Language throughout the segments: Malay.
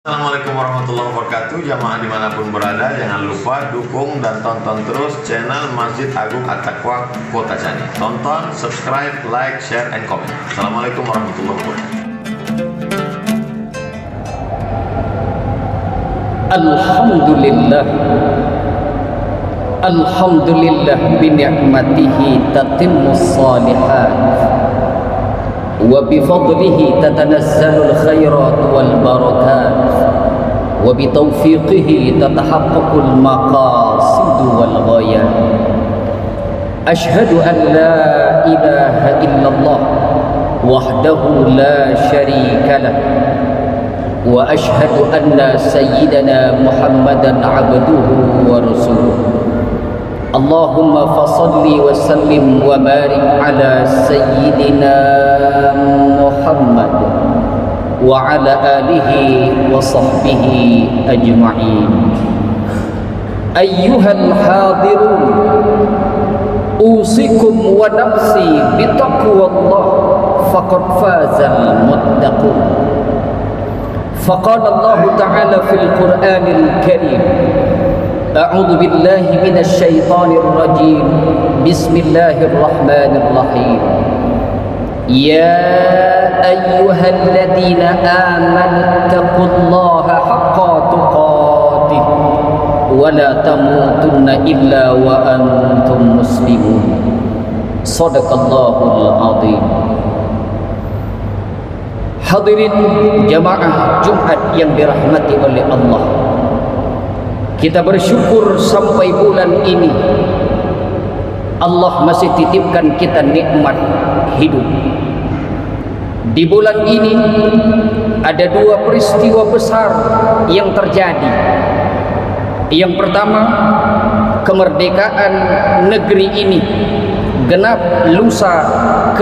Assalamualaikum warahmatullahi wabarakatuh. Jamaah dimanapun berada, jangan lupa dukung dan tonton terus channel Masjid Agung At-Taqwa Kota Cani. Tonton, subscribe, like, share, and comment. Assalamualaikum warahmatullahi wabarakatuh. Alhamdulillah, Alhamdulillah bini'matihi tatimmus salihat wa bifadlihi tatanazzalul khairat wal barakat wa bitaufiqihi tatahaqqaqul maqasid wal ghayat. Ashhadu an la ilaha illallah wahdahu la syarika lah wa ashhadu anna sayyidana Muhammadan abduhu wa rasuluh. Allahumma fasalli wa sallim wa barik ala sayyidina Muhammad wa ala alihi wa sahbihi ajma'in. Ayyuhal hadirun, usikum wa nafsi bitaqwallah faqad fazal muttaqun. Faqala Allah Ta'ala fil Qur'anil Karim, A'udzu billahi minasy syaithanir rajim. Bismillahirrahmanirrahim. Ya ayyuhalladzina amanu taqullaha haqqa tuqatih wa la tamutunna illa wa antum muslimun. Shadaqallahul azim. Hadirin jamaah Jumat yang dirahmati oleh Allah, kita bersyukur sampai bulan ini Allah masih titipkan kita nikmat hidup. Di bulan ini ada dua peristiwa besar yang terjadi. Yang pertama, kemerdekaan negeri ini genap lusa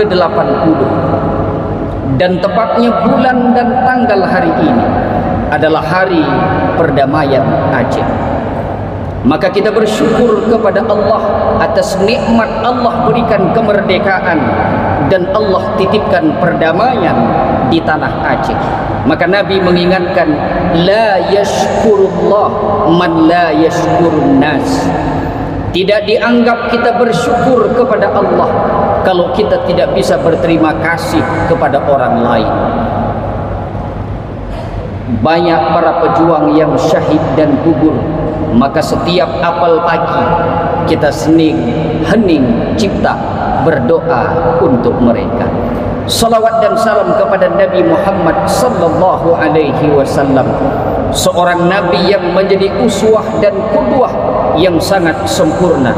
ke-80, dan tepatnya bulan dan tanggal hari ini adalah hari perdamaian Aceh. Maka kita bersyukur kepada Allah atas nikmat Allah berikan kemerdekaan dan Allah titipkan perdamaian di tanah Aceh. Maka Nabi mengingatkan, la yashkurullah man la yashkurun nas. Tidak dianggap kita bersyukur kepada Allah kalau kita tidak bisa berterima kasih kepada orang lain. Banyak para pejuang yang syahid dan gugur, maka setiap apal pagi kita hening cipta berdoa untuk mereka. Salawat dan salam kepada Nabi Muhammad sallallahu alaihi wasallam, seorang nabi yang menjadi uswah dan qudwah yang sangat sempurna.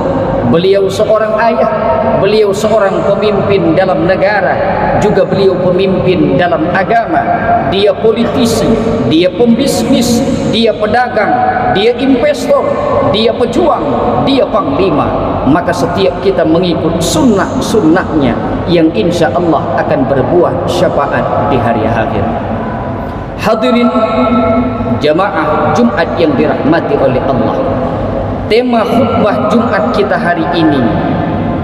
Beliau seorang ayah, beliau seorang pemimpin dalam negara, juga beliau pemimpin dalam agama. Dia politisi, dia pembisnis, dia pedagang, dia investor, dia pejuang, dia panglima. Maka setiap kita mengikut sunnah-sunnahnya yang insya Allah akan berbuah syafaat di hari akhir. Hadirin jamaah Jumat yang dirahmati oleh Allah, tema khutbah Jumat kita hari ini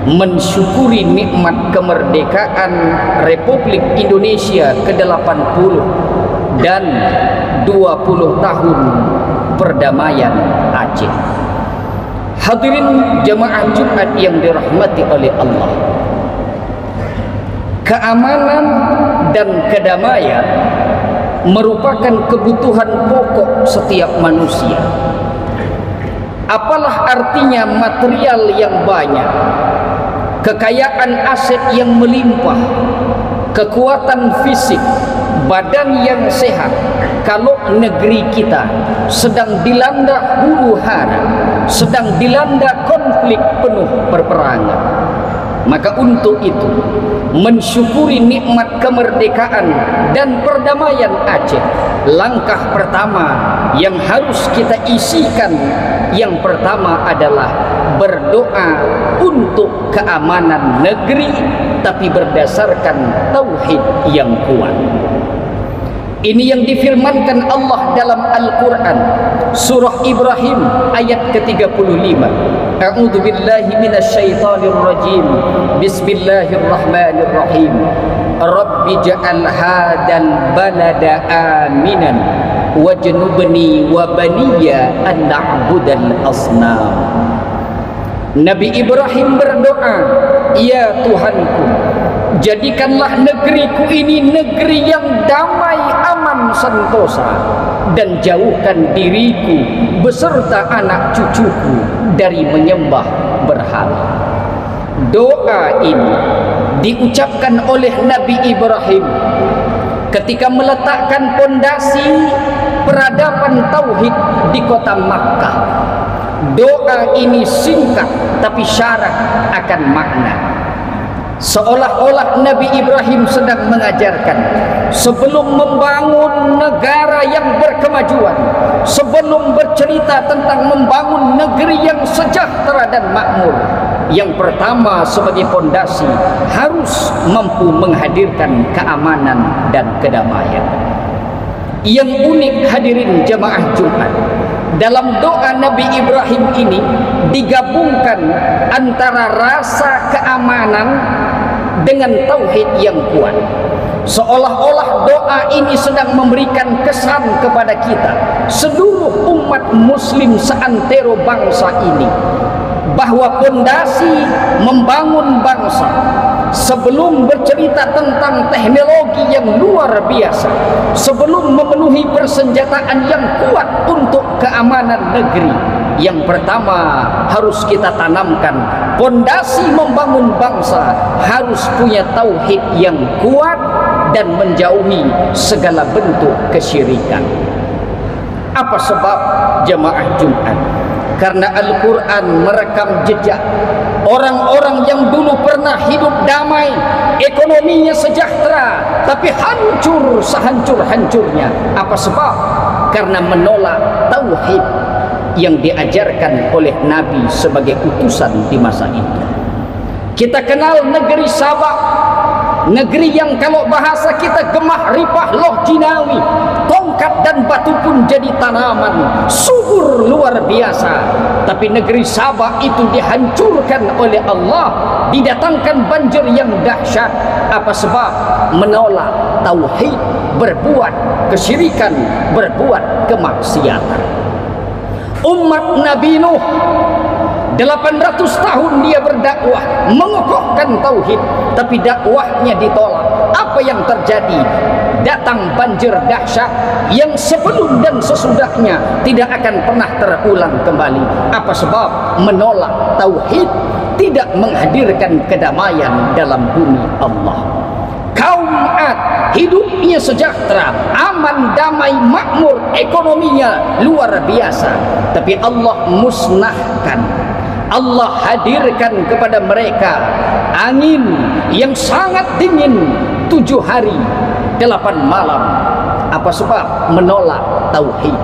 mensyukuri nikmat kemerdekaan Republik Indonesia ke-80 dan 20 tahun perdamaian Aceh. Hadirin jamaah Jumat yang dirahmati oleh Allah, keamanan dan kedamaian merupakan kebutuhan pokok setiap manusia. Apalah artinya material yang banyak, kekayaan aset yang melimpah, kekuatan fisik, badan yang sehat, kalau negeri kita sedang dilanda huru-hara, sedang dilanda konflik penuh peperangan. Maka untuk itu, mensyukuri nikmat kemerdekaan dan perdamaian Aceh, langkah pertama yang harus kita isikan, yang pertama adalah berdoa untuk keamanan negeri, tapi berdasarkan tauhid yang kuat. Ini yang difirmankan Allah dalam Al-Quran, surah Ibrahim ayat ke-35. A'udzu billahi minasy syaithanir rajim. Bismillahirrahmanirrahim. Rabbi ja'al hadal balada aminan wajnubni wa baniya an na'budal asnam. Nabi Ibrahim berdoa, ya Tuhanku, jadikanlah negeriku ini negeri yang damai, aman, sentosa, dan jauhkan diriku beserta anak cucuku dari menyembah berhala. Doa ini diucapkan oleh Nabi Ibrahim ketika meletakkan pondasi peradaban tauhid di kota Makkah. Doa ini singkat tapi syarat akan makna. Seolah-olah Nabi Ibrahim sedang mengajarkan, sebelum membangun negara yang berkemajuan, sebelum bercerita tentang membangun negeri yang sejahtera dan makmur, yang pertama sebagai pondasi harus mampu menghadirkan keamanan dan kedamaian. Yang unik hadirin jamaah Jumat, dalam doa Nabi Ibrahim ini digabungkan antara rasa keamanan dengan tauhid yang kuat. Seolah-olah doa ini sedang memberikan kesan kepada kita, seluruh umat muslim seantero bangsa ini, bahwa pondasi membangun bangsa, sebelum bercerita tentang teknologi yang luar biasa, sebelum memenuhi persenjataan yang kuat untuk keamanan negeri, yang pertama harus kita tanamkan, pondasi membangun bangsa harus punya tauhid yang kuat dan menjauhi segala bentuk kesyirikan. Apa sebab jamaah Jumat? Karena Al-Quran merekam jejak orang-orang yang dulu pernah hidup damai, ekonominya sejahtera, tapi hancur sehancur-hancurnya. Apa sebab? Karena menolak tauhid yang diajarkan oleh Nabi sebagai utusan di masa itu. Kita kenal negeri Sabak, negeri yang kalau bahasa kita gemah ripah loh jinawi, tongkat dan batu pun jadi tanaman, subur luar biasa. Tapi negeri Sabak itu dihancurkan oleh Allah, didatangkan banjir yang dahsyat. Apa sebab? Menolak tauhid, berbuat kesyirikan, berbuat kemaksiatan. Umat Nabi Nuh 800 tahun dia berdakwah, mengokohkan tauhid, tapi dakwahnya ditolak. Apa yang terjadi? Datang banjir dahsyat yang sebelum dan sesudahnya tidak akan pernah terulang kembali. Apa sebab? Menolak tauhid, tidak menghadirkan kedamaian dalam bumi Allah. Kaum Ad hidupnya sejahtera, aman, damai, makmur, ekonominya luar biasa, tapi Allah musnahkan. Allah hadirkan kepada mereka angin yang sangat dingin 7 hari 8 malam. Apa sebab? Menolak tauhid.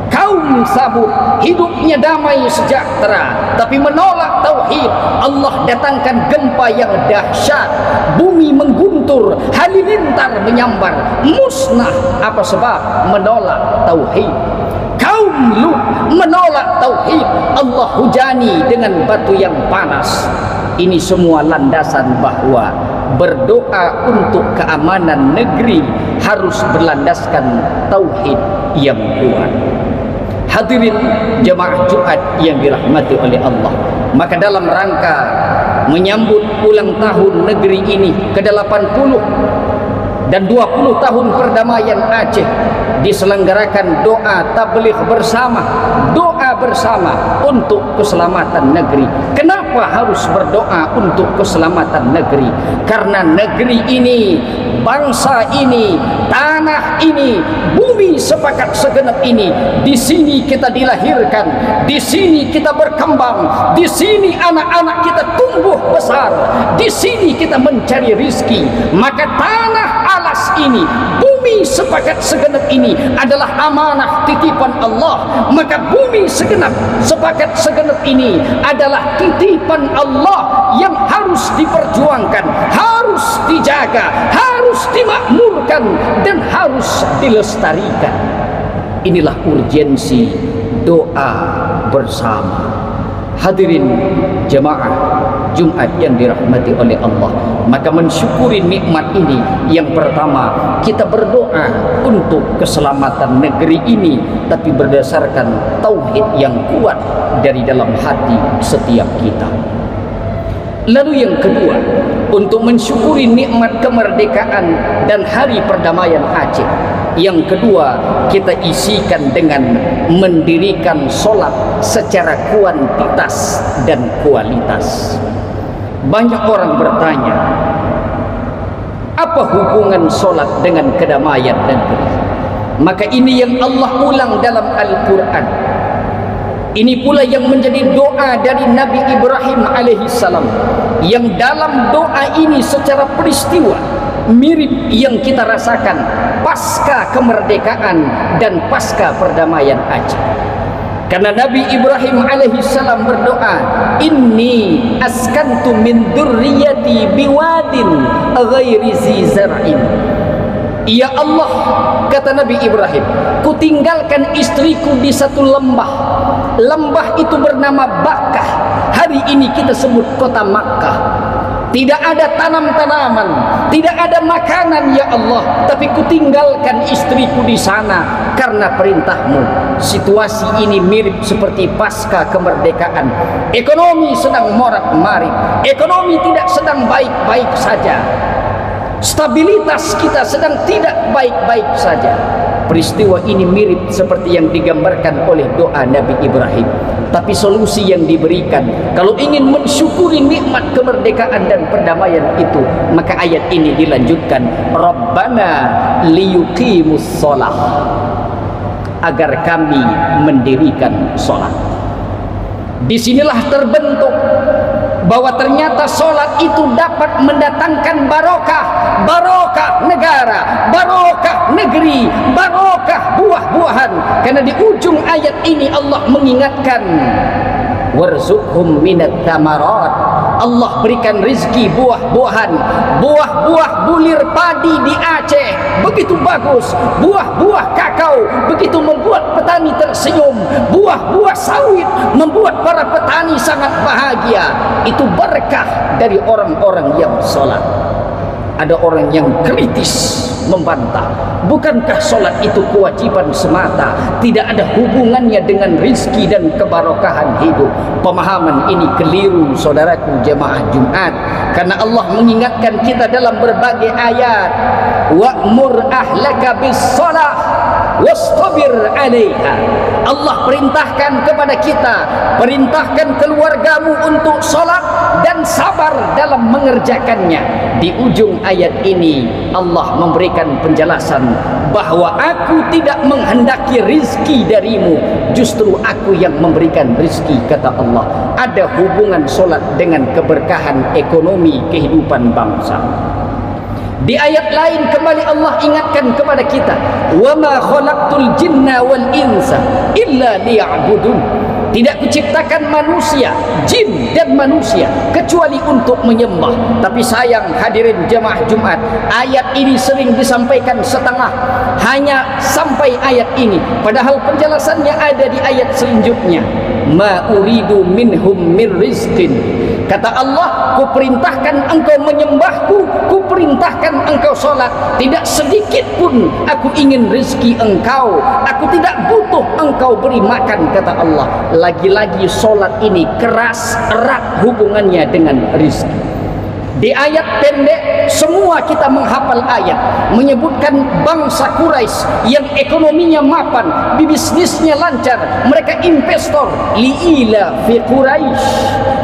Kaum Samud hidupnya damai sejahtera, tapi menolak tauhid. Allah datangkan gempa yang dahsyat, bumi mengguntur, halilintar menyambar, musnah. Apa sebab? Menolak tauhid. Kaum Lut menolak tauhid, Allah hujani dengan batu yang panas. Ini semua landasan bahwa berdoa untuk keamanan negeri harus berlandaskan tauhid yang kuat. Hadirin jemaah Jumat yang dirahmati oleh Allah, maka dalam rangka menyambut ulang tahun negeri ini ke-80 dan 20 tahun perdamaian Aceh, diselenggarakan doa tabligh bersama, doa bersama untuk keselamatan negeri. Kenapa harus berdoa untuk keselamatan negeri? Karena negeri ini, bangsa ini, tanah ini, bumi sepakat segenap ini, di sini kita dilahirkan, di sini kita berkembang, di sini anak-anak kita tumbuh besar, di sini kita mencari rizki. Maka tanah alas ini, bumi sepakat segenap ini adalah amanah titipan Allah. Maka bumi sepakat segenap ini adalah titipan Allah yang harus diperjuangkan, harus dijaga, harus dimakmurkan, dan harus dilestarikan. Inilah urgensi doa bersama. Hadirin jemaah Jumat yang dirahmati oleh Allah. Maka mensyukuri nikmat ini, yang pertama kita berdoa untuk keselamatan negeri ini, tapi berdasarkan tauhid yang kuat dari dalam hati setiap kita. Lalu yang kedua, untuk mensyukuri nikmat kemerdekaan dan hari perdamaian Aceh. Yang kedua, kita isikan dengan mendirikan solat secara kuantitas dan kualitas. Banyak orang bertanya, apa hubungan solat dengan kedamaian negeri? Maka ini yang Allah ulang dalam Al-Quran. Ini pula yang menjadi doa dari Nabi Ibrahim alaihissalam, yang dalam doa ini secara peristiwa mirip yang kita rasakan pasca kemerdekaan dan pasca perdamaian Aceh. Karena Nabi Ibrahim alaihissalam berdoa, inni askantu min dzurriyyati biwadin ghairi zi zar'in. Ya Allah, kata Nabi Ibrahim, ku tinggalkan istriku di satu lembah. Lembah itu bernama Bakkah. Hari ini kita sebut kota Makkah. Tidak ada tanam-tanaman, tidak ada makanan ya Allah, tapi ku tinggalkan istriku di sana karena perintahmu. Situasi ini mirip seperti pasca kemerdekaan. Ekonomi sedang morat-marit, ekonomi tidak sedang baik-baik saja. Stabilitas kita sedang tidak baik-baik saja. Peristiwa ini mirip seperti yang digambarkan oleh doa Nabi Ibrahim. Tapi solusi yang diberikan, kalau ingin mensyukuri nikmat kemerdekaan dan perdamaian itu, maka ayat ini dilanjutkan, Rabbana liyuqimus sholah, agar kami mendirikan sholat. Disinilah terbentuk bahwa ternyata solat itu dapat mendatangkan barokah, barokah negara, barokah negeri, barokah buah-buahan. Karena di ujung ayat ini Allah mengingatkan, warzuqhum minat thamarat, Allah berikan rizki buah-buahan. Buah-buah bulir padi di Aceh begitu bagus, buah-buah kakao begitu membuat petani tersenyum, buah-buah sawit membuat para petani sangat bahagia. Itu berkah dari orang-orang yang sholat. Ada orang yang kritis membantah, bukankah sholat itu kewajiban semata, tidak ada hubungannya dengan rizki dan kebarokahan hidup? Pemahaman ini keliru, saudaraku jemaah Jumat. Karena Allah mengingatkan kita dalam berbagai ayat, wa'mur ahlaka bis sholah wastabir 'alaiha. Allah perintahkan kepada kita, perintahkan keluargamu untuk sholat dan sabar dalam mengerjakannya. Di ujung ayat ini Allah memberikan penjelasan bahwa aku tidak menghendaki rizki darimu, justru aku yang memberikan rizki, kata Allah. Ada hubungan solat dengan keberkahan ekonomi kehidupan bangsa. Di ayat lain kembali Allah ingatkan kepada kita, wa ma khalaqtul jinna wal insa illa liya'budun. Tidak kuciptakan manusia, jin dan manusia kecuali untuk menyembah. Tapi sayang hadirin jemaah Jumat, ayat ini sering disampaikan setengah, hanya sampai ayat ini, padahal penjelasannya ada di ayat selanjutnya. Ma uridu minhum min rizqin. Kata Allah, ku perintahkan engkau menyembahku, ku perintahkan engkau solat. Tidak sedikit pun aku ingin rezeki engkau, aku tidak butuh engkau beri makan, kata Allah. Lagi-lagi solat ini keras erat hubungannya dengan rezeki. Di ayat pendek semua kita menghafal ayat menyebutkan bangsa Quraisy yang ekonominya mapan, bisnisnya lancar, mereka investor. Liila fi Quraisy,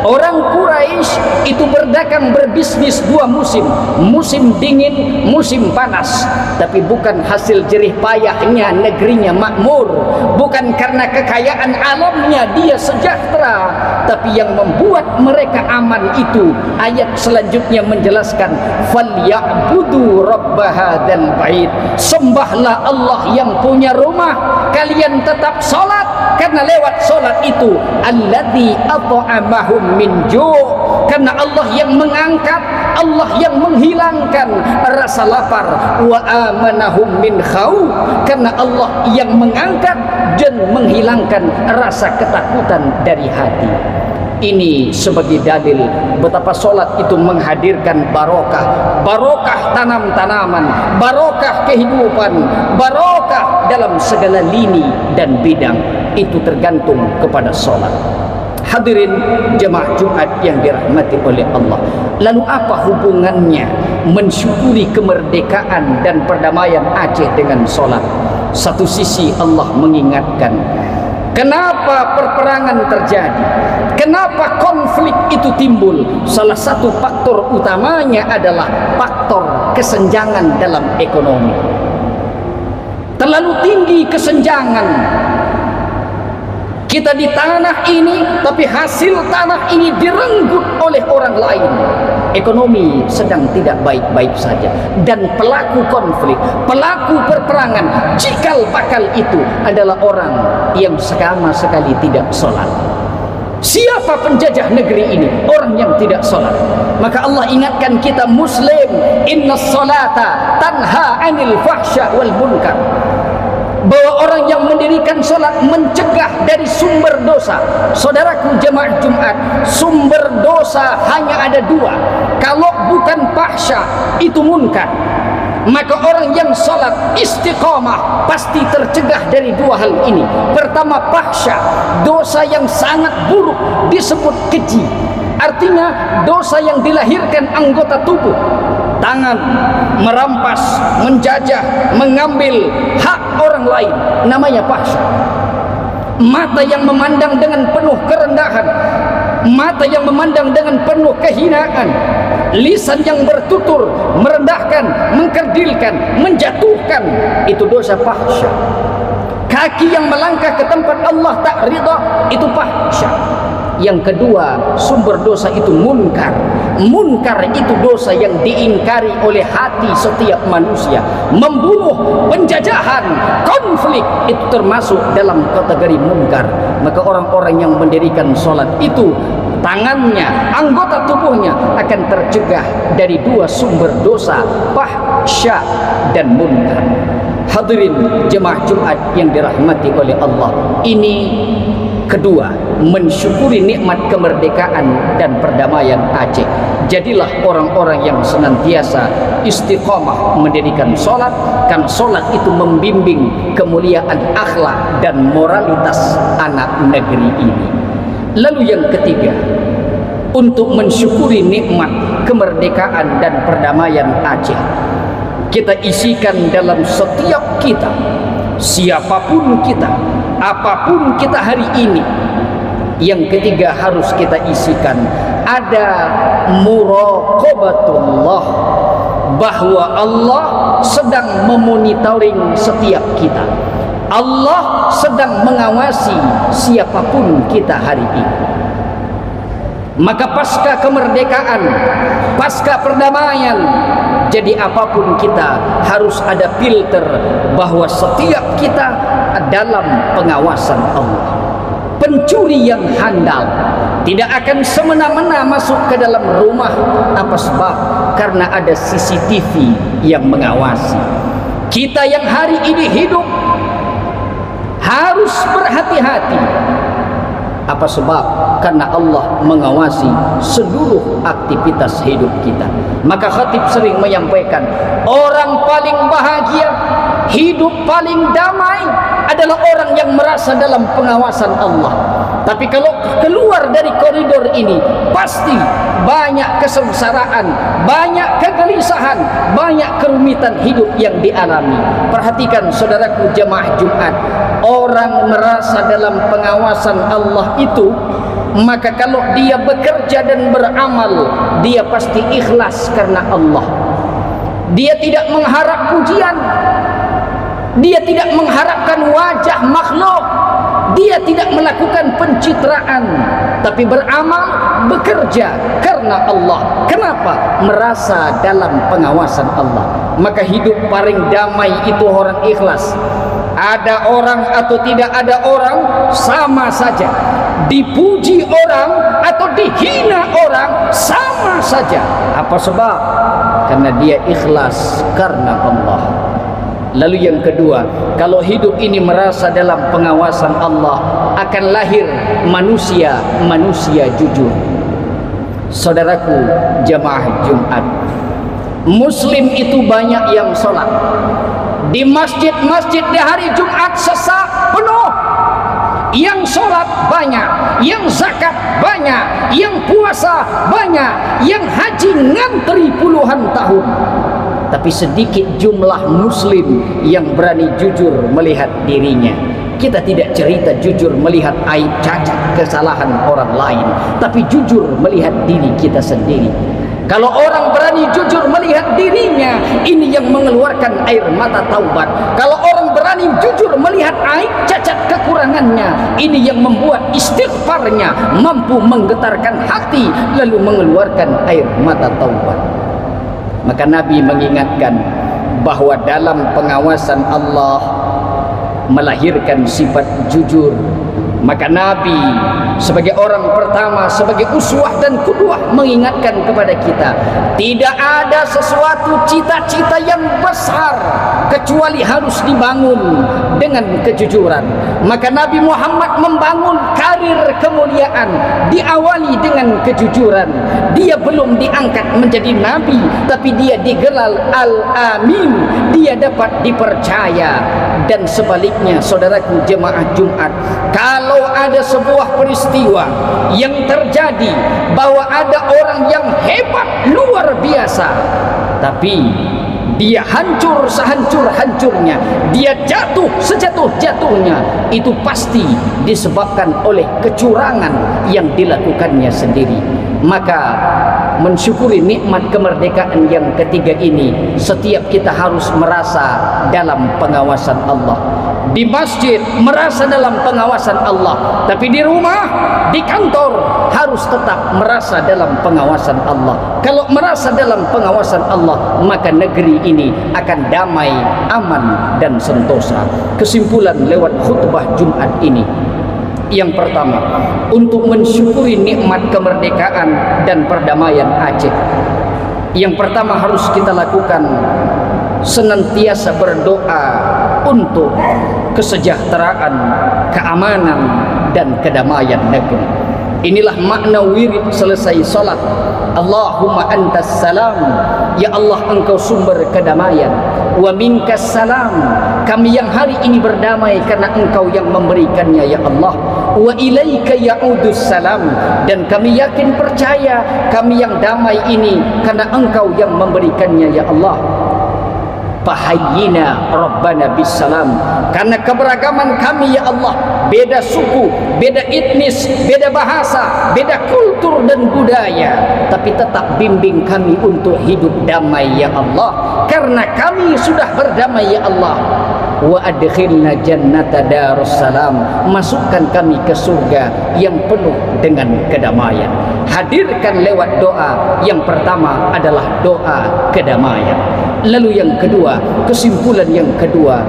orang Quraisy itu berdagang berbisnis dua musim, musim dingin, musim panas. Tapi bukan hasil jerih payahnya negerinya makmur, bukan karena kekayaan alamnya dia sejahtera, tapi yang membuat mereka aman itu ayat selanjutnya menjelaskan, falyabudu rabb hadzal bait, sembahlah Allah yang punya rumah, kalian tetap salat karena lewat salat itu alladzi at'amahum min ju', karena Allah yang mengangkat, Allah yang menghilangkan rasa lapar, wa amanahum min khauf, karena Allah yang mengangkat dan menghilangkan rasa ketakutan dari hati. Ini sebagai dalil betapa solat itu menghadirkan barokah, barokah tanam-tanaman, barokah kehidupan, barokah dalam segala lini dan bidang. Itu tergantung kepada solat. Hadirin jemaah Jumat yang dirahmati oleh Allah. Lalu apa hubungannya mensyukuri kemerdekaan dan perdamaian Aceh dengan solat? Satu sisi Allah mengingatkan, kenapa perperangan terjadi? Kenapa konflik itu timbul? Salah satu faktor utamanya adalah faktor kesenjangan dalam ekonomi. Terlalu tinggi kesenjangan. Kita di tanah ini, tapi hasil tanah ini direnggut oleh orang lain. Ekonomi sedang tidak baik-baik saja. Dan pelaku konflik, pelaku perperangan, cikal bakal itu adalah orang yang sama sekali tidak sholat. Siapa penjajah negeri ini? Orang yang tidak sholat. Maka Allah ingatkan kita Muslim, inna sholata tanha anil fahsya wal munkar, bahwa orang yang mendirikan sholat mencegah dari sumber dosa. Saudaraku jemaah Jumat, sumber dosa hanya ada dua. Kalau bukan fahsya, itu munkar. Maka orang yang sholat istiqamah pasti tercegah dari dua hal ini. Pertama, fahsya, dosa yang sangat buruk, disebut keji. Artinya dosa yang dilahirkan anggota tubuh. Tangan merampas, menjajah, mengambil hak orang lain, namanya fahsya. Mata yang memandang dengan penuh kerendahan, mata yang memandang dengan penuh kehinaan, lisan yang bertutur merendahkan, mengkerdilkan, menjatuhkan, itu dosa fahsya. Kaki yang melangkah ke tempat Allah tak ridha, itu fahsya. Yang kedua, sumber dosa itu munkar. Munkar itu dosa yang diingkari oleh hati setiap manusia. Membunuh, penjajahan, konflik itu termasuk dalam kategori munkar. Maka orang-orang yang mendirikan sholat itu, tangannya, anggota tubuhnya akan tercegah dari dua sumber dosa, fahsya dan munkar. Hadirin jemaah Jumat yang dirahmati oleh Allah, ini kedua, mensyukuri nikmat kemerdekaan dan perdamaian Aceh. Jadilah orang-orang yang senantiasa istiqamah mendirikan sholat, karena sholat itu membimbing kemuliaan akhlak dan moralitas anak negeri ini. Lalu yang ketiga, untuk mensyukuri nikmat kemerdekaan dan perdamaian Aceh, kita isikan dalam setiap kita, siapapun kita, apapun kita hari ini. Yang ketiga harus kita isikan, ada muraqabatullah, bahwa Allah sedang memonitoring setiap kita. Allah sedang mengawasi siapapun kita hari ini. Maka pasca kemerdekaan, pasca perdamaian, jadi apapun kita harus ada filter bahwa setiap kita dalam pengawasan Allah. Pencuri yang handal tidak akan semena-mena masuk ke dalam rumah. Apa sebab? Karena ada CCTV yang mengawasi. Kita yang hari ini hidup harus berhati-hati. Apa sebab? Karena Allah mengawasi seluruh aktivitas hidup kita. Maka khatib sering menyampaikan, orang paling bahagia, hidup paling damai adalah orang yang merasa dalam pengawasan Allah. Tapi kalau keluar dari koridor ini, pasti banyak kesengsaraan, banyak kegelisahan, banyak kerumitan hidup yang dialami. Perhatikan saudaraku jemaah Jumat, orang merasa dalam pengawasan Allah itu, maka kalau dia bekerja dan beramal, dia pasti ikhlas karena Allah. Dia tidak mengharap pujian, dia tidak mengharapkan wajah makhluk, dia tidak melakukan pencitraan, tapi beramal, bekerja karena Allah. Kenapa? Merasa dalam pengawasan Allah. Maka hidup paling damai itu orang ikhlas. Ada orang atau tidak ada orang, sama saja. Dipuji orang atau dihina orang, sama saja. Apa sebab? Karena dia ikhlas karena Allah. Lalu yang kedua, kalau hidup ini merasa dalam pengawasan Allah, akan lahir manusia jujur. Saudaraku jamaah Jumat, Muslim itu banyak yang sholat di masjid-masjid di hari Jumat sesak penuh. Yang sholat banyak, yang zakat banyak, yang puasa banyak, yang haji ngantri puluhan tahun. Tapi sedikit jumlah Muslim yang berani jujur melihat dirinya. Kita tidak cerita jujur melihat aib, cacat, kesalahan orang lain, tapi jujur melihat diri kita sendiri. Kalau orang berani jujur melihat dirinya, ini yang mengeluarkan air mata taubat. Kalau orang berani jujur melihat aib, cacat, kekurangannya, ini yang membuat istighfarnya mampu menggetarkan hati, lalu mengeluarkan air mata taubat. Maka Nabi mengingatkan bahwa dalam pengawasan Allah melahirkan sifat jujur. Maka Nabi sebagai orang pertama, sebagai uswah dan qudwah mengingatkan kepada kita, tidak ada sesuatu cita-cita yang besar kecuali harus dibangun dengan kejujuran. Maka Nabi Muhammad membangun karir kemuliaan diawali dengan kejujuran. Dia belum diangkat menjadi nabi, tapi dia digelar Al-Amin, dia dapat dipercaya. Dan sebaliknya, saudaraku jemaah Jumat, kalau ada sebuah peristiwa yang terjadi bahwa ada orang yang hebat luar biasa, tapi dia hancur sehancur-hancurnya, dia jatuh sejatuh-jatuhnya, itu pasti disebabkan oleh kecurangan yang dilakukannya sendiri. Maka mensyukuri nikmat kemerdekaan yang ketiga ini, setiap kita harus merasa dalam pengawasan Allah. Di masjid merasa dalam pengawasan Allah, tapi di rumah, di kantor harus tetap merasa dalam pengawasan Allah. Kalau merasa dalam pengawasan Allah, maka negeri ini akan damai, aman dan sentosa. Kesimpulan lewat khutbah Jumat ini, yang pertama, untuk mensyukuri nikmat kemerdekaan dan perdamaian Aceh, yang pertama harus kita lakukan senantiasa berdoa untuk kesejahteraan, keamanan dan kedamaian negeri. Inilah makna wirid selesai salat. Allahumma antas salam, ya Allah engkau sumber kedamaian. Wa minkas salam, kami yang hari ini berdamai karena engkau yang memberikannya ya Allah. Wa ilaika ya'udus salam, dan kami yakin percaya kami yang damai ini karena engkau yang memberikannya ya Allah. Fahayyina Rabbana bisalam, karena keberagaman kami ya Allah, beda suku, beda etnis, beda bahasa, beda kultur dan budaya, tapi tetap bimbing kami untuk hidup damai ya Allah, karena kami sudah berdamai ya Allah. Wa adkhilna jannata darussalam, masukkan kami ke surga yang penuh dengan kedamaian. Hadirkan lewat doa. Yang pertama adalah doa kedamaian. Lalu yang kedua, kesimpulan yang kedua,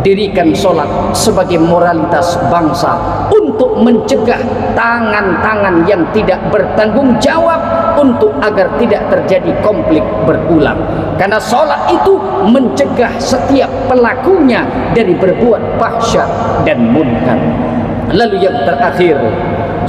dirikan solat sebagai moralitas bangsa untuk mencegah tangan-tangan yang tidak bertanggung jawab, untuk agar tidak terjadi konflik berulang. Karena solat itu mencegah setiap pelakunya dari berbuat fahsyat dan munkar. Lalu yang terakhir,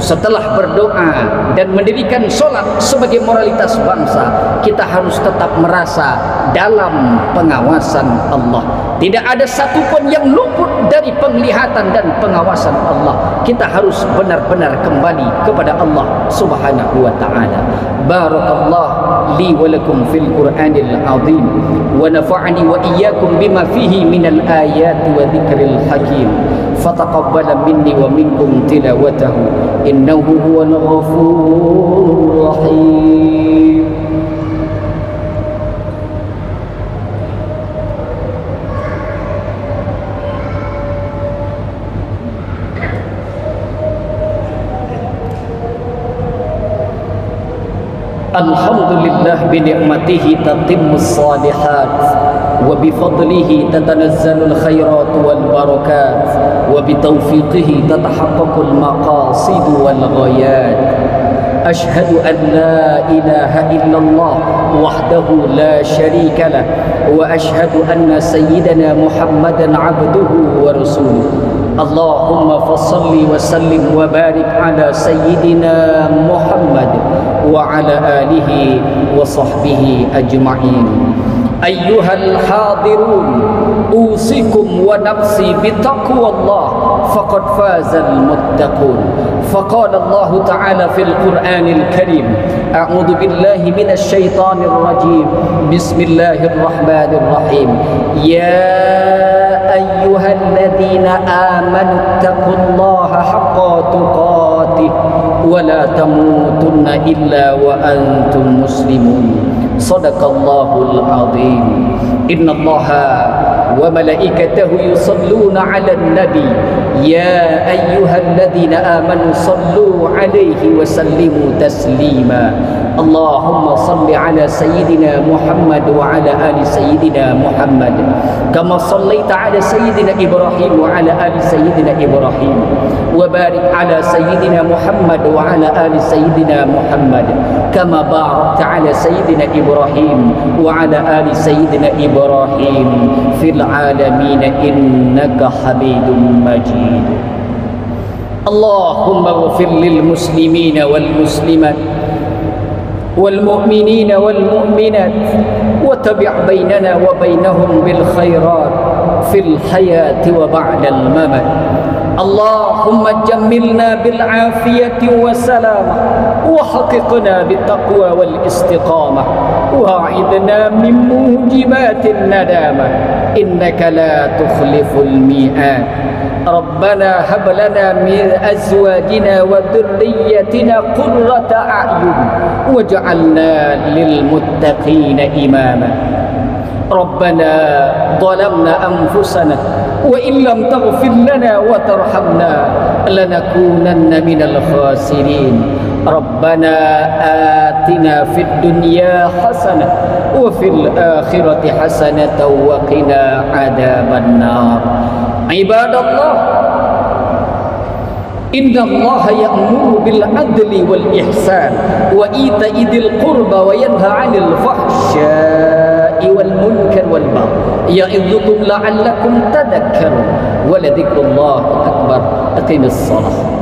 setelah berdoa dan mendirikan solat sebagai moralitas bangsa, kita harus tetap merasa dalam pengawasan Allah. Tidak ada satupun yang luput dari penglihatan dan pengawasan Allah. Kita harus benar-benar kembali kepada Allah Subhanahu wa ta'ala. Barakallah li wa lakum fil Qur'anil azim, wa nafa'ani wa iyyakum bima fihi minal ayati wa dzikril hakim. Fataqabbala minni wa minkum tilawatahu, innahu huwal ghafurur rahim. Alhamdulillah bi ni'matihi tatimmus salihat, wa bi fadlihi tatanazzalul khairat wal barakat, wa bi tawfiqihi tatahaqqaqul maqasid wal ghayat. أشهد أن لا إله إلا الله وحده لا شريك له وأشهد أن سيدنا محمدا عبده ورسوله اللهم فصل وسلم وبارك على سيدنا محمد وعلى آله وصحبه أجمعين أيها الحاضرون أوصيكم ونفسي بتقوى الله فقد فاز المتقون فقال الله تعالى في القرآن الكريم أعوذ بالله من الشيطان الرجيم بسم الله الرحمن الرحيم يا أيها الذين آمنوا اتقوا الله حق تقاته ولا تموتن إلا وأنتم مسلمون صدق الله العظيم إن الله وملائكته يصلون على النبي يا أيها الذين آمنوا صلوا عليه وسلموا تسليما اللهم صل على سيدنا محمد وعلى آل سيدنا محمد كما صليت على سيدنا إبراهيم وعلى آل سيدنا إبراهيم وبارك على سيدنا محمد وعلى آل سيدنا محمد كما باركت على سيدنا إبراهيم وعلى آل سيدنا إبراهيم في العالمين إنك حميد مجيد اللهم اغفر للمسلمين والمسلمات والمؤمنين والمؤمنات وتبع بيننا وبينهم بالخيرات في الحياة وبعد الممات اللهم جملنا بالعافية والسلامة وحققنا بالتقوى والاستقامة وأعذنا من موجبات الندامة إنك لا تخلف الميعاد ربنا هب لنا من أزواجنا وذريتنا قرة أعين واجعلنا للمتقين إماما ربنا ظلمنا أنفسنا وإن لم تغفر لنا وترحمنا لنكونن من الخاسرين ربنا آتنا في الدنيا حسنة وفي الآخرة حسنة وقنا عذاب النار عباد الله إن الله يأمر بالعدل والإحسان وإيتاء ذي القربى وينهى عن الفحشاء والمنكر والبغي يعظكم لعلكم تذكرون ولذكر الله أكبر أقم الصلاة